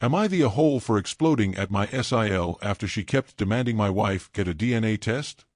Am I the a-hole for exploding at my SIL after she kept demanding my wife get a DNA test?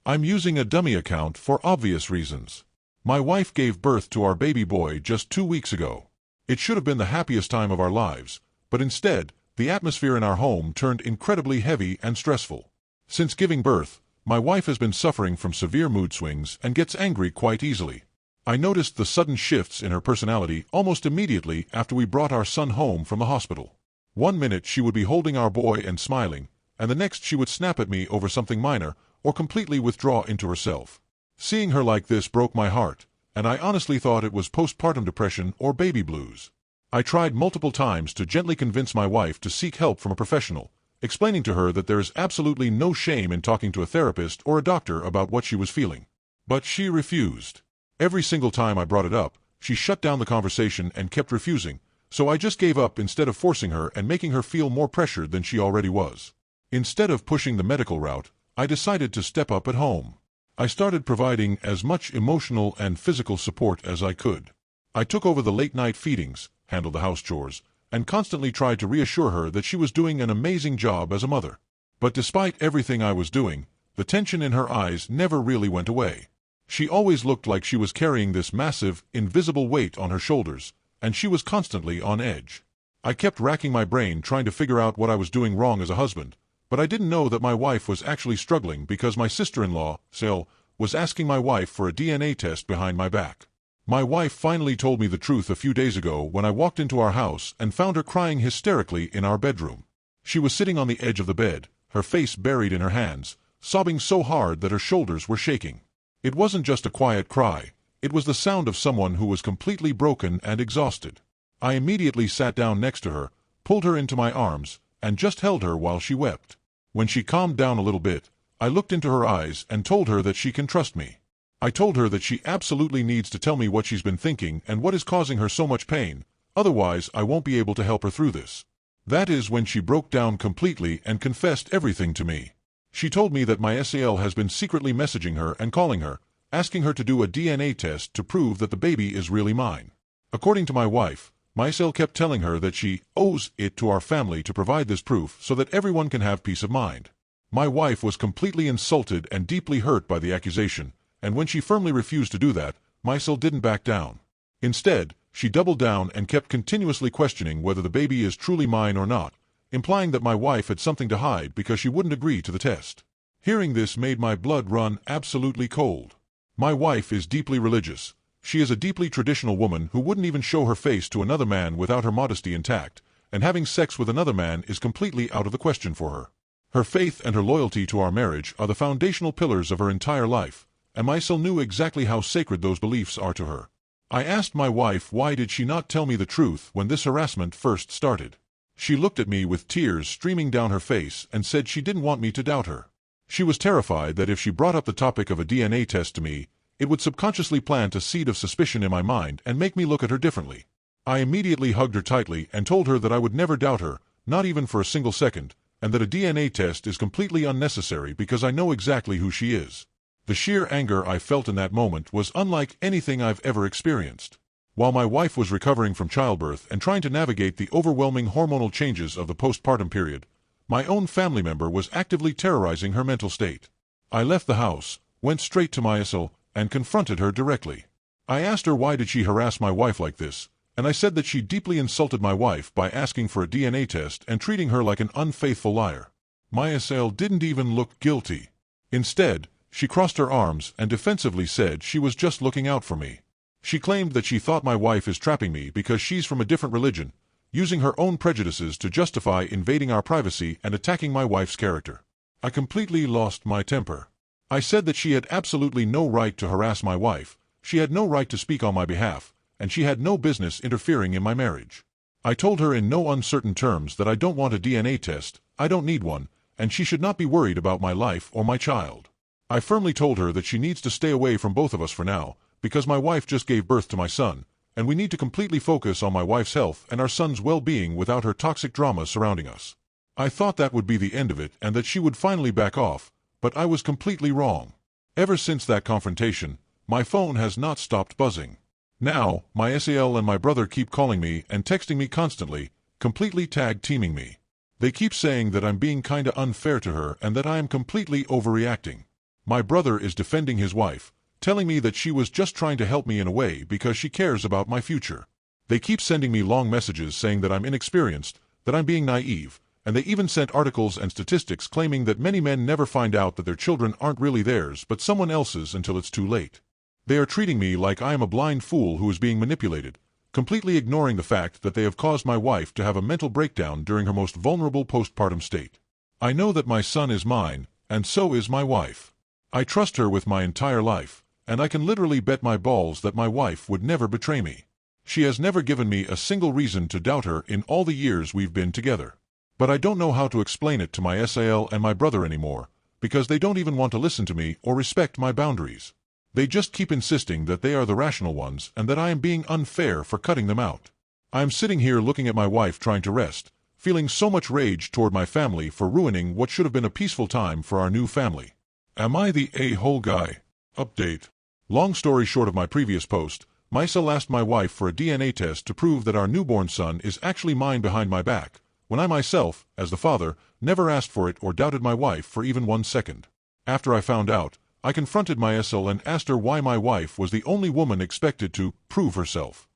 I'm using a dummy account for obvious reasons. My wife gave birth to our baby boy just 2 weeks ago. It should have been the happiest time of our lives, but instead, the atmosphere in our home turned incredibly heavy and stressful. Since giving birth, my wife has been suffering from severe mood swings and gets angry quite easily. I noticed the sudden shifts in her personality almost immediately after we brought our son home from the hospital. One minute she would be holding our boy and smiling, and the next she would snap at me over something minor or completely withdraw into herself. Seeing her like this broke my heart, and I honestly thought it was postpartum depression or baby blues. I tried multiple times to gently convince my wife to seek help from a professional, explaining to her that there is absolutely no shame in talking to a therapist or a doctor about what she was feeling. But she refused. Every single time I brought it up, she shut down the conversation and kept refusing, so I just gave up instead of forcing her and making her feel more pressured than she already was. Instead of pushing the medical route, I decided to step up at home. I started providing as much emotional and physical support as I could. I took over the late-night feedings, handled the house chores, and constantly tried to reassure her that she was doing an amazing job as a mother. But despite everything I was doing, the tension in her eyes never really went away. She always looked like she was carrying this massive, invisible weight on her shoulders, and she was constantly on edge. I kept racking my brain trying to figure out what I was doing wrong as a husband, but I didn't know that my wife was actually struggling because my sister-in-law, Sil, was asking my wife for a DNA test behind my back. My wife finally told me the truth a few days ago when I walked into our house and found her crying hysterically in our bedroom. She was sitting on the edge of the bed, her face buried in her hands, sobbing so hard that her shoulders were shaking. It wasn't just a quiet cry, it was the sound of someone who was completely broken and exhausted. I immediately sat down next to her, pulled her into my arms, and just held her while she wept. When she calmed down a little bit, I looked into her eyes and told her that she can trust me. I told her that she absolutely needs to tell me what she's been thinking and what is causing her so much pain, otherwise I won't be able to help her through this. That is when she broke down completely and confessed everything to me. She told me that my SAL has been secretly messaging her and calling her, asking her to do a DNA test to prove that the baby is really mine. According to my wife, my SAL kept telling her that she owes it to our family to provide this proof so that everyone can have peace of mind. My wife was completely insulted and deeply hurt by the accusation, and when she firmly refused to do that, my SAL didn't back down. Instead, she doubled down and kept continuously questioning whether the baby is truly mine or not, implying that my wife had something to hide because she wouldn't agree to the test. Hearing this made my blood run absolutely cold. My wife is deeply religious. She is a deeply traditional woman who wouldn't even show her face to another man without her modesty intact, and having sex with another man is completely out of the question for her. Her faith and her loyalty to our marriage are the foundational pillars of her entire life, and Maisel knew exactly how sacred those beliefs are to her. I asked my wife why did she not tell me the truth when this harassment first started. She looked at me with tears streaming down her face and said she didn't want me to doubt her. She was terrified that if she brought up the topic of a DNA test to me, it would subconsciously plant a seed of suspicion in my mind and make me look at her differently. I immediately hugged her tightly and told her that I would never doubt her, not even for a single second, and that a DNA test is completely unnecessary because I know exactly who she is. The sheer anger I felt in that moment was unlike anything I've ever experienced. While my wife was recovering from childbirth and trying to navigate the overwhelming hormonal changes of the postpartum period, my own family member was actively terrorizing her mental state. I left the house, went straight to Maisel, and confronted her directly. I asked her why did she harass my wife like this, and I said that she deeply insulted my wife by asking for a DNA test and treating her like an unfaithful liar. Maisel didn't even look guilty. Instead, she crossed her arms and defensively said she was just looking out for me. She claimed that she thought my wife is trapping me because she's from a different religion, using her own prejudices to justify invading our privacy and attacking my wife's character. I completely lost my temper. I said that she had absolutely no right to harass my wife, she had no right to speak on my behalf, and she had no business interfering in my marriage. I told her in no uncertain terms that I don't want a DNA test, I don't need one, and she should not be worried about my life or my child. I firmly told her that she needs to stay away from both of us for now, because my wife just gave birth to my son, and we need to completely focus on my wife's health and our son's well-being without her toxic drama surrounding us. I thought that would be the end of it and that she would finally back off, but I was completely wrong. Ever since that confrontation, my phone has not stopped buzzing. Now, my SAL and my brother keep calling me and texting me constantly, completely tag-teaming me. They keep saying that I'm being kinda unfair to her and that I am completely overreacting. My brother is defending his wife, telling me that she was just trying to help me in a way because she cares about my future. They keep sending me long messages saying that I'm inexperienced, that I'm being naive, and they even sent articles and statistics claiming that many men never find out that their children aren't really theirs but someone else's until it's too late. They are treating me like I am a blind fool who is being manipulated, completely ignoring the fact that they have caused my wife to have a mental breakdown during her most vulnerable postpartum state. I know that my son is mine, and so is my wife. I trust her with my entire life, and I can literally bet my balls that my wife would never betray me. She has never given me a single reason to doubt her in all the years we've been together. But I don't know how to explain it to my SIL and my brother anymore, because they don't even want to listen to me or respect my boundaries. They just keep insisting that they are the rational ones and that I am being unfair for cutting them out. I am sitting here looking at my wife trying to rest, feeling so much rage toward my family for ruining what should have been a peaceful time for our new family. Am I the a-hole guy? Update. Long story short of my previous post, Maisel asked my wife for a DNA test to prove that our newborn son is actually mine behind my back, when I myself, as the father, never asked for it or doubted my wife for even 1 second. After I found out, I confronted Maisel and asked her why my wife was the only woman expected to prove herself.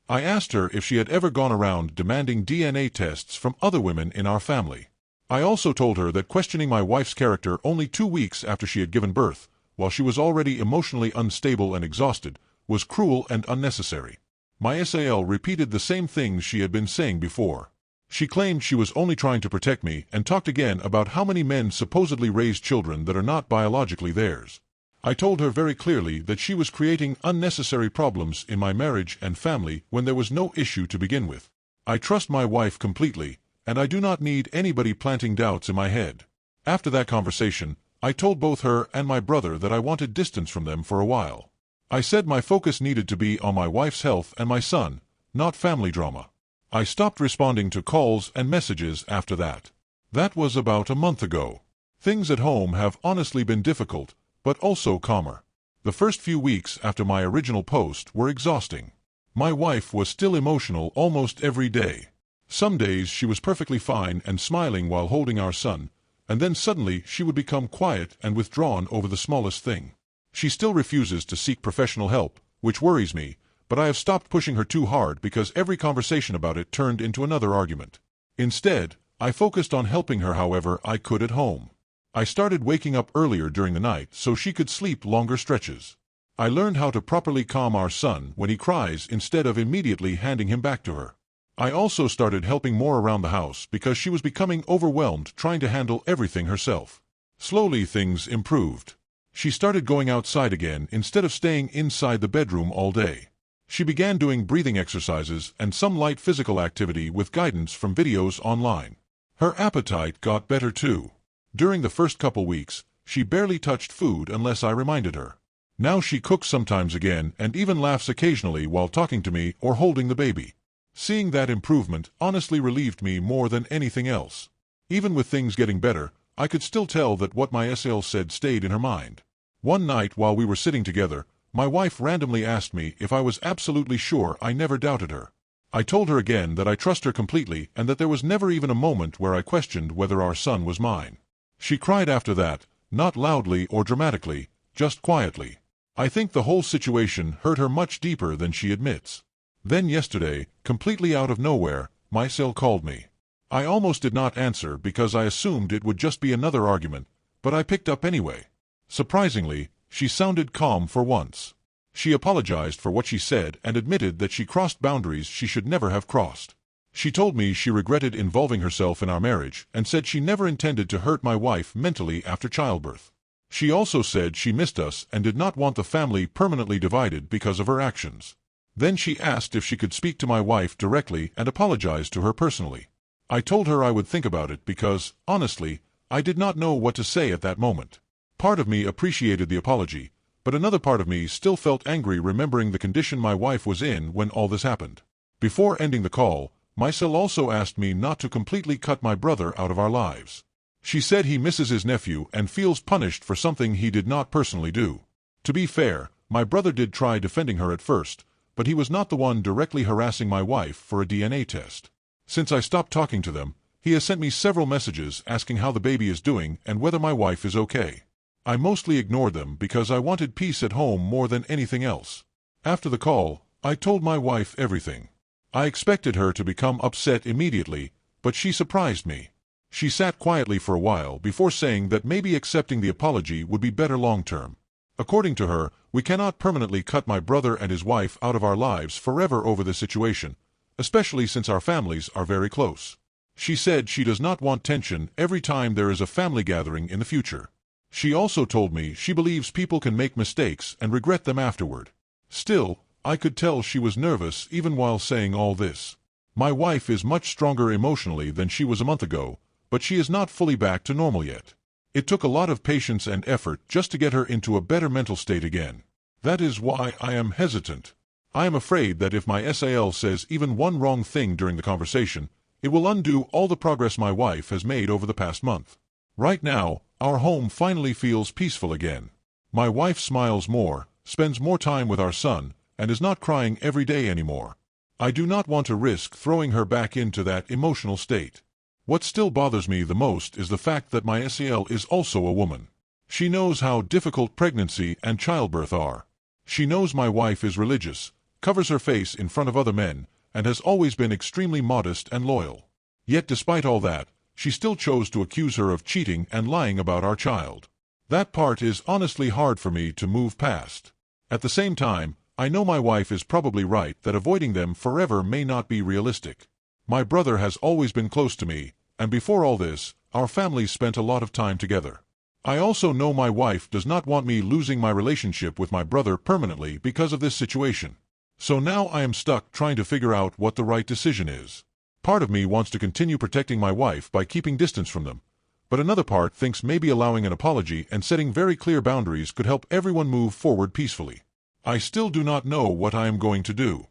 I asked her if she had ever gone around demanding DNA tests from other women in our family. I also told her that questioning my wife's character only 2 weeks after she had given birth, while she was already emotionally unstable and exhausted, was cruel and unnecessary. My SAL repeated the same things she had been saying before. She claimed she was only trying to protect me and talked again about how many men supposedly raise children that are not biologically theirs. I told her very clearly that she was creating unnecessary problems in my marriage and family when there was no issue to begin with. I trust my wife completely, and I do not need anybody planting doubts in my head. After that conversation, I told both her and my brother that I wanted distance from them for a while. I said my focus needed to be on my wife's health and my son, not family drama. I stopped responding to calls and messages after that. That was about a month ago. Things at home have honestly been difficult, but also calmer. The first few weeks after my original post were exhausting. My wife was still emotional almost every day. Some days she was perfectly fine and smiling while holding our son, and then suddenly she would become quiet and withdrawn over the smallest thing. She still refuses to seek professional help, which worries me, but I have stopped pushing her too hard because every conversation about it turned into another argument. Instead, I focused on helping her however I could at home. I started waking up earlier during the night so she could sleep longer stretches. I learned how to properly calm our son when he cries instead of immediately handing him back to her. I also started helping more around the house because she was becoming overwhelmed trying to handle everything herself. Slowly things improved. She started going outside again instead of staying inside the bedroom all day. She began doing breathing exercises and some light physical activity with guidance from videos online. Her appetite got better too. During the first couple weeks, she barely touched food unless I reminded her. Now she cooks sometimes again and even laughs occasionally while talking to me or holding the baby. Seeing that improvement honestly relieved me more than anything else. Even with things getting better, I could still tell that what my SL said stayed in her mind. One night while we were sitting together, my wife randomly asked me if I was absolutely sure I never doubted her. I told her again that I trust her completely and that there was never even a moment where I questioned whether our son was mine. She cried after that, not loudly or dramatically, just quietly. I think the whole situation hurt her much deeper than she admits. Then yesterday, completely out of nowhere, Maisel called me. I almost did not answer because I assumed it would just be another argument, but I picked up anyway. Surprisingly, she sounded calm for once. She apologized for what she said and admitted that she crossed boundaries she should never have crossed. She told me she regretted involving herself in our marriage and said she never intended to hurt my wife mentally after childbirth. She also said she missed us and did not want the family permanently divided because of her actions. Then she asked if she could speak to my wife directly and apologize to her personally. I told her I would think about it because, honestly, I did not know what to say at that moment. Part of me appreciated the apology, but another part of me still felt angry remembering the condition my wife was in when all this happened. Before ending the call, Maisel also asked me not to completely cut my brother out of our lives. She said he misses his nephew and feels punished for something he did not personally do. To be fair, my brother did try defending her at first, but he was not the one directly harassing my wife for a DNA test. Since I stopped talking to them, he has sent me several messages asking how the baby is doing and whether my wife is okay. I mostly ignored them because I wanted peace at home more than anything else. After the call, I told my wife everything. I expected her to become upset immediately, but she surprised me. She sat quietly for a while before saying that maybe accepting the apology would be better long-term. According to her, we cannot permanently cut my brother and his wife out of our lives forever over this situation, especially since our families are very close. She said she does not want tension every time there is a family gathering in the future. She also told me she believes people can make mistakes and regret them afterward. Still, I could tell she was nervous even while saying all this. My wife is much stronger emotionally than she was a month ago, but she is not fully back to normal yet. It took a lot of patience and effort just to get her into a better mental state again. That is why I am hesitant. I am afraid that if my SAL says even one wrong thing during the conversation, it will undo all the progress my wife has made over the past month. Right now, our home finally feels peaceful again. My wife smiles more, spends more time with our son, and is not crying every day anymore. I do not want to risk throwing her back into that emotional state. What still bothers me the most is the fact that my SAL is also a woman. She knows how difficult pregnancy and childbirth are. She knows my wife is religious, covers her face in front of other men, and has always been extremely modest and loyal. Yet despite all that, she still chose to accuse her of cheating and lying about our child. That part is honestly hard for me to move past. At the same time, I know my wife is probably right that avoiding them forever may not be realistic. My brother has always been close to me, and before all this, our families spent a lot of time together. I also know my wife does not want me losing my relationship with my brother permanently because of this situation. So now I am stuck trying to figure out what the right decision is. Part of me wants to continue protecting my wife by keeping distance from them, but another part thinks maybe allowing an apology and setting very clear boundaries could help everyone move forward peacefully. I still do not know what I am going to do.